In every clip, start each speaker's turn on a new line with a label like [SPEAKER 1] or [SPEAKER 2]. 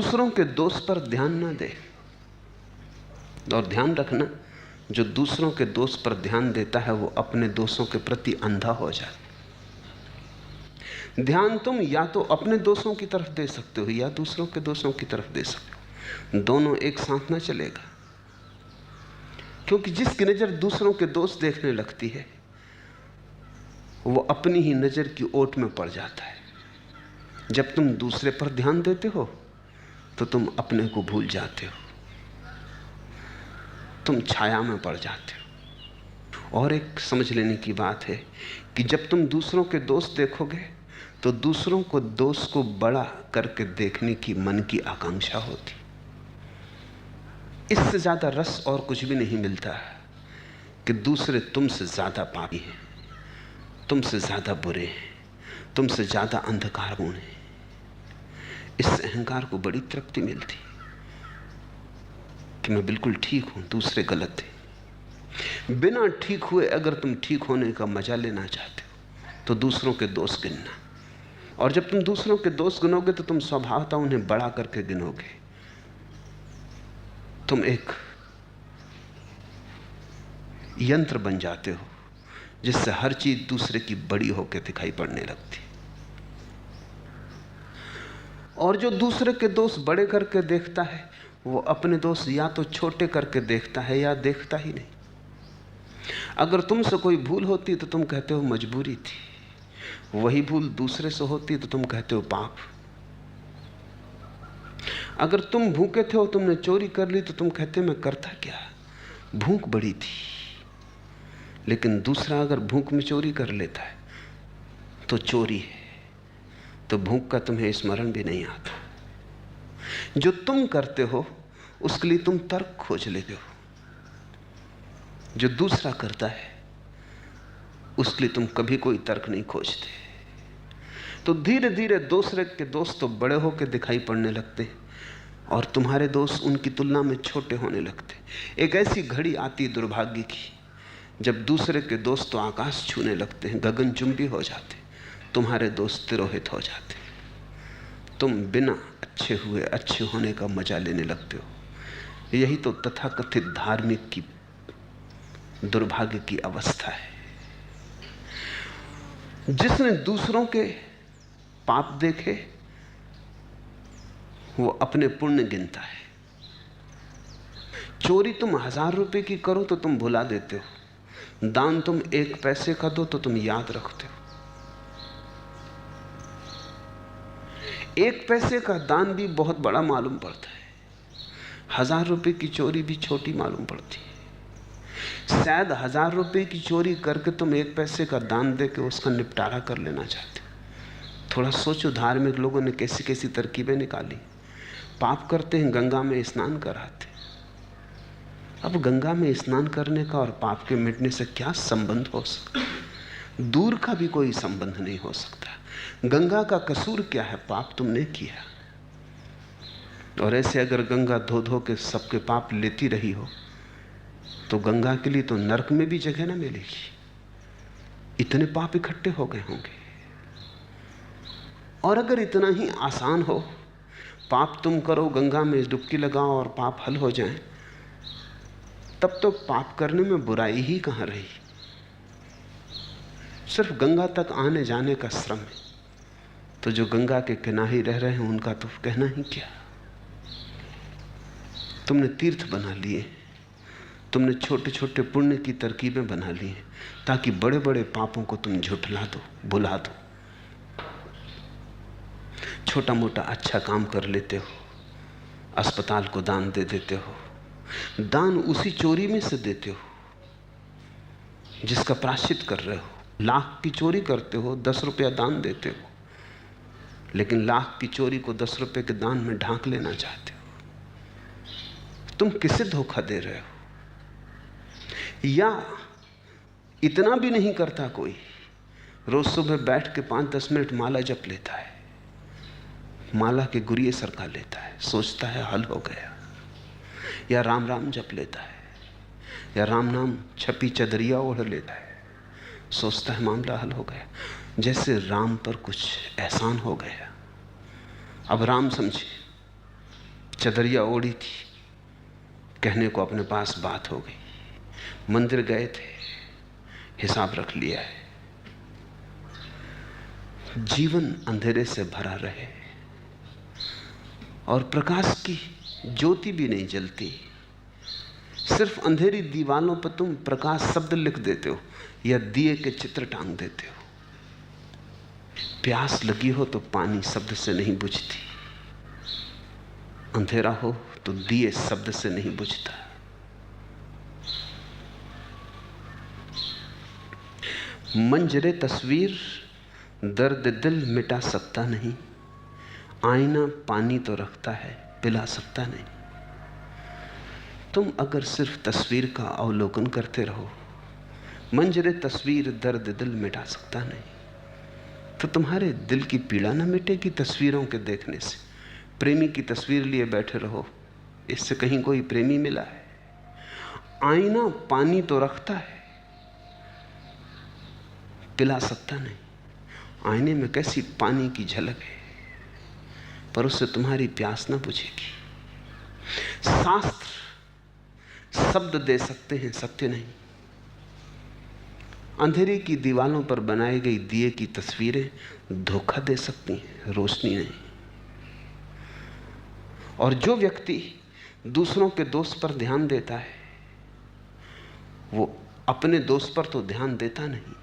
[SPEAKER 1] दूसरों के दोष पर ध्यान ना दे। और ध्यान रखना, जो दूसरों के दोष पर ध्यान देता है वो अपने दोषों के प्रति अंधा हो जाता है। ध्यान तुम या तो अपने दोषों की तरफ दे सकते हो या दूसरों के दोषों की तरफ दे सकते हो। दोनों एक साथ ना चलेगा, क्योंकि जिसकी नजर दूसरों के दोष देखने लगती है वो अपनी ही नजर की ओट में पड़ जाता है। जब तुम दूसरे पर ध्यान देते हो तो तुम अपने को भूल जाते हो, तुम छाया में पड़ जाते हो। और एक समझ लेने की बात है कि जब तुम दूसरों के दोष देखोगे तो दूसरों को दोष को बड़ा करके देखने की मन की आकांक्षा होती। इससे ज्यादा रस और कुछ भी नहीं मिलता कि दूसरे तुमसे ज्यादा पापी हैं, तुमसे ज्यादा बुरे हैं, तुमसे ज्यादा अंधकारपूर्ण हैं। इससे अहंकार को बड़ी तृप्ति मिलती कि मैं बिल्कुल ठीक हूं, दूसरे गलत हैं। बिना ठीक हुए अगर तुम ठीक होने का मजा लेना चाहते हो तो दूसरों के दोष गिनना, और जब तुम दूसरों के दोष गिनोगे तो तुम स्वभावतः उन्हें बड़ा करके गिनोगे। तुम एक यंत्र बन जाते हो जिससे हर चीज दूसरे की बड़ी होकर दिखाई पड़ने लगती। और जो दूसरे के दोष बड़े करके देखता है वो अपने दोष या तो छोटे करके देखता है या देखता ही नहीं। अगर तुमसे कोई भूल होती तो तुम कहते हो मजबूरी थी, वही भूल दूसरे से होती तो तुम कहते हो पाप। अगर तुम भूखे थे और तुमने चोरी कर ली तो तुम कहते मैं करता क्या, भूख बड़ी थी। लेकिन दूसरा अगर भूख में चोरी कर लेता है तो चोरी है, तो भूख का तुम्हें स्मरण भी नहीं आता। जो तुम करते हो उसके लिए तुम तर्क खोज लेते हो, जो दूसरा करता है उसके लिए तुम कभी कोई तर्क नहीं खोजते। तो धीरे धीरे दूसरे के दोस्त तो बड़े होकर दिखाई पड़ने लगते हैं और तुम्हारे दोस्त उनकी तुलना में छोटे होने लगते। एक ऐसी घड़ी आती दुर्भाग्य की जब दूसरे के दोस्त तो आकाश छूने लगते हैं, गगनचुंबी हो जाते, तुम्हारे दोस्त तिरोहित हो जाते। तुम बिना अच्छे हुए अच्छे होने का मजा लेने लगते हो। यही तो तथाकथित धार्मिक की दुर्भाग्य की अवस्था है। जिसने दूसरों के पाप देखे वो अपने पुण्य गिनता है। चोरी तुम 1000 रुपए की करो तो तुम भुला देते हो, दान तुम 1 पैसे का दो तो तुम याद रखते हो। 1 पैसे का दान भी बहुत बड़ा मालूम पड़ता है, 1000 रुपए की चोरी भी छोटी मालूम पड़ती है। शायद 1000 रुपए की चोरी करके तुम 1 पैसे का दान दे के उसका निपटारा कर लेना चाहते हो। थोड़ा सोचो, धार्मिक लोगों ने कैसी कैसी तरकीबें निकाली। पाप करते हैं, गंगा में स्नान कराते। अब गंगा में स्नान करने का और पाप के मिटने से क्या संबंध हो सकता? दूर का भी कोई संबंध नहीं हो सकता। गंगा का कसूर क्या है? पाप तुमने किया। और ऐसे अगर गंगा धो धो के सबके पाप लेती रही हो तो गंगा के लिए तो नरक में भी जगह ना मिलेगी, इतने पाप इकट्ठे हो गए होंगे। और अगर इतना ही आसान हो, पाप तुम करो, गंगा में डुबकी लगाओ और पाप हल हो जाएं, तब तो पाप करने में बुराई ही कहां रही। सिर्फ गंगा तक आने जाने का श्रम है, तो जो गंगा के किनारे रह रहे हैं उनका तो कहना ही क्या। तुमने तीर्थ बना लिए, तुमने छोटे छोटे पुण्य की तरकीबें बना ली हैं ताकि बड़े बड़े पापों को तुम झुठला दो, भुला दो। छोटा मोटा अच्छा काम कर लेते हो, अस्पताल को दान दे देते हो, दान उसी चोरी में से देते हो जिसका प्रायश्चित कर रहे हो। लाख की चोरी करते हो, 10 रुपया दान देते हो, लेकिन लाख की चोरी को 10 रुपए के दान में ढांक लेना चाहते हो। तुम किसे धोखा दे रहे हो? या इतना भी नहीं करता कोई, रोज सुबह बैठ के 5-10 मिनट माला जप लेता है, माला के गुरिये सरका लेता है, सोचता है हल हो गया। या राम राम जप लेता है, या राम नाम छपी चदरिया ओढ़ लेता है, सोचता है मामला हल हो गया, जैसे राम पर कुछ एहसान हो गया। अब राम समझे चदरिया ओढ़ी थी, कहने को अपने पास बात हो गई। मंदिर गए थे, हिसाब रख लिया है। जीवन अंधेरे से भरा रहे और प्रकाश की ज्योति भी नहीं जलती। सिर्फ अंधेरी दीवालों पर तुम प्रकाश शब्द लिख देते हो या दिए के चित्र टांग देते हो। प्यास लगी हो तो पानी शब्द से नहीं बुझती, अंधेरा हो तो दिए शब्द से नहीं बुझता। मंजरे तस्वीर दर्द दिल मिटा सकता नहीं, आईना पानी तो रखता है पिला सकता नहीं। तुम अगर सिर्फ तस्वीर का अवलोकन करते रहो, मंजरे तस्वीर दर्द दिल मिटा सकता नहीं, तो तुम्हारे दिल की पीड़ा ना मिटेगी तस्वीरों के देखने से। प्रेमी की तस्वीर लिए बैठे रहो, इससे कहीं कोई प्रेमी मिला है? आईना पानी तो रखता है, पिला सकता नहीं। आईने में कैसी पानी की झलक है, पर उससे तुम्हारी प्यास ना बुझेगी। शास्त्र शब्द दे सकते हैं, सत्य नहीं। अंधेरे की दीवालों पर बनाई गई दिए की तस्वीरें धोखा दे सकती हैं, रोशनी नहीं। और जो व्यक्ति दूसरों के दोष पर ध्यान देता है, वो अपने दोष पर तो ध्यान देता नहीं।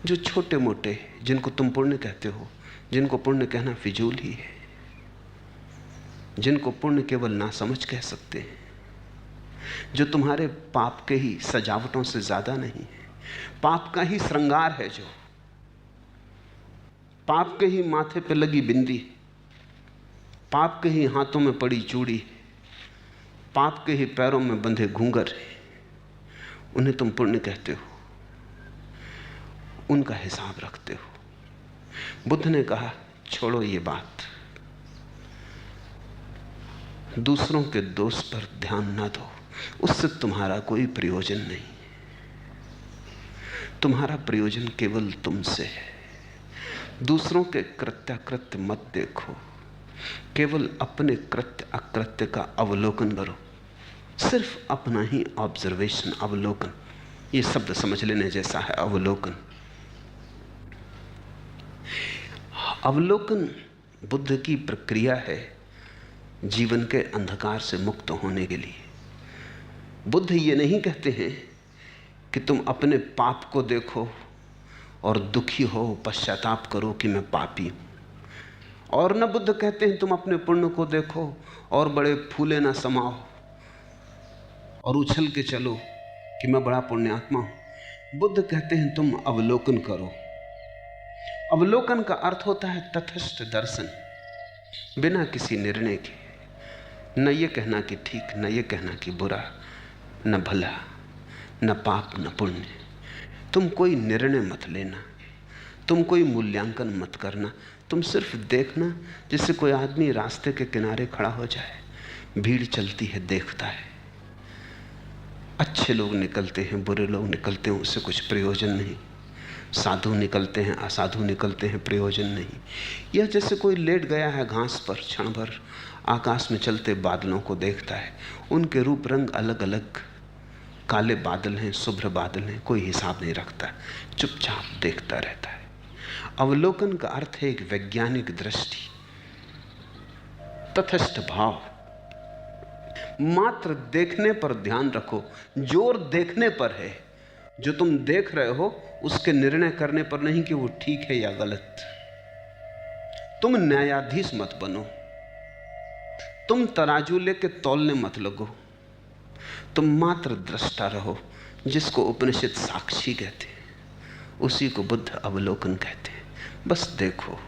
[SPEAKER 1] जो छोटे मोटे, जिनको तुम पुण्य कहते हो, जिनको पुण्य कहना फिजूल ही है, जिनको पुण्य केवल नासमझ कह सकते हैं, जो तुम्हारे पाप के ही सजावटों से ज्यादा नहीं है, पाप का ही श्रृंगार है, जो पाप के ही माथे पे लगी बिंदी, पाप के ही हाथों में पड़ी चूड़ी, पाप के ही पैरों में बंधे घूंघर, उन्हें तुम पुण्य कहते हो, उनका हिसाब रखते हो। बुद्ध ने कहा, छोड़ो ये बात, दूसरों के दोष पर ध्यान ना दो, उससे तुम्हारा कोई प्रयोजन नहीं। तुम्हारा प्रयोजन केवल तुमसे है। दूसरों के कृत्याकृत्य मत देखो, केवल अपने कृत्य अकृत्य का अवलोकन करो। सिर्फ अपना ही ऑब्जर्वेशन, अवलोकन, ये शब्द समझ लेने जैसा है। अवलोकन, अवलोकन बुद्ध की प्रक्रिया है जीवन के अंधकार से मुक्त होने के लिए। बुद्ध ये नहीं कहते हैं कि तुम अपने पाप को देखो और दुखी हो, पश्चाताप करो कि मैं पापी हूं। और न बुद्ध कहते हैं तुम अपने पुण्य को देखो और बड़े फूले ना समाओ और उछल के चलो कि मैं बड़ा पुण्यात्मा हूं। बुद्ध कहते हैं तुम अवलोकन करो। अवलोकन का अर्थ होता है तटस्थ दर्शन, बिना किसी निर्णय के। न ये कहना कि ठीक, न ये कहना कि बुरा, न भला, न पाप, न पुण्य। तुम कोई निर्णय मत लेना, तुम कोई मूल्यांकन मत करना, तुम सिर्फ देखना। जैसे कोई आदमी रास्ते के किनारे खड़ा हो जाए, भीड़ चलती है, देखता है, अच्छे लोग निकलते हैं, बुरे लोग निकलते हैं, उससे कुछ प्रयोजन नहीं। साधु निकलते हैं, असाधु निकलते हैं, प्रयोजन नहीं। यह जैसे कोई लेट गया है घास पर, क्षण भर आकाश में चलते बादलों को देखता है, उनके रूप रंग अलग अलग, काले बादल हैं, शुभ्र बादल हैं, कोई हिसाब नहीं रखता, चुपचाप देखता रहता है। अवलोकन का अर्थ है एक वैज्ञानिक दृष्टि, तटस्थ भाव। मात्र देखने पर ध्यान रखो, जोर देखने पर है। जो तुम देख रहे हो उसके निर्णय करने पर नहीं कि वो ठीक है या गलत। तुम न्यायाधीश मत बनो, तुम तराजू लेके तौलने मत लगो, तुम मात्र दृष्टा रहो। जिसको उपनिषद साक्षी कहते हैं, उसी को बुद्ध अवलोकन कहते हैं। बस देखो,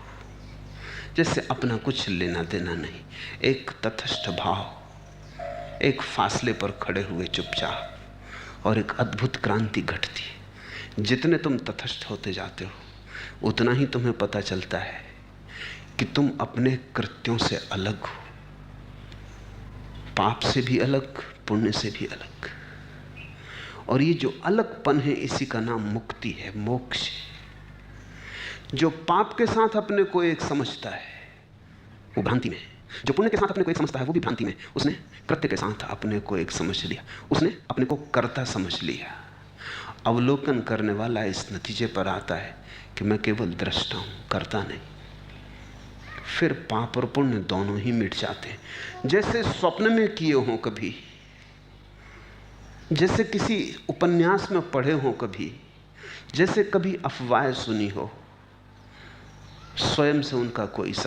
[SPEAKER 1] जैसे अपना कुछ लेना देना नहीं, एक तटस्थ भाव, एक फासले पर खड़े हुए चुपचाप, और एक अद्भुत क्रांति घटती है। जितने तुम तटस्थ होते जाते हो उतना ही तुम्हें पता चलता है कि तुम अपने कृत्यों से अलग हो, पाप से भी अलग, पुण्य से भी अलग। और ये जो अलगपन है, इसी का नाम मुक्ति है, मोक्ष है। जो पाप के साथ अपने को एक समझता है वो भ्रांति में है। जो पुण्य के साथ अपने को एक समझता है वो भी भ्रांति में, उसने कृत्य के साथ अपने को एक समझ लिया, उसने अपने को कर्ता समझ लिया। अवलोकन करने वाला इस नतीजे पर आता है कि मैं केवल दृष्टा हूं, कर्ता नहीं। फिर पाप और पुण्य दोनों ही मिट जाते हैं, जैसे स्वप्न में किए हों कभी, जैसे किसी उपन्यास में पढ़े हों कभी, जैसे कभी अफवाह सुनी हो, स्वयं से उनका कोई संबंध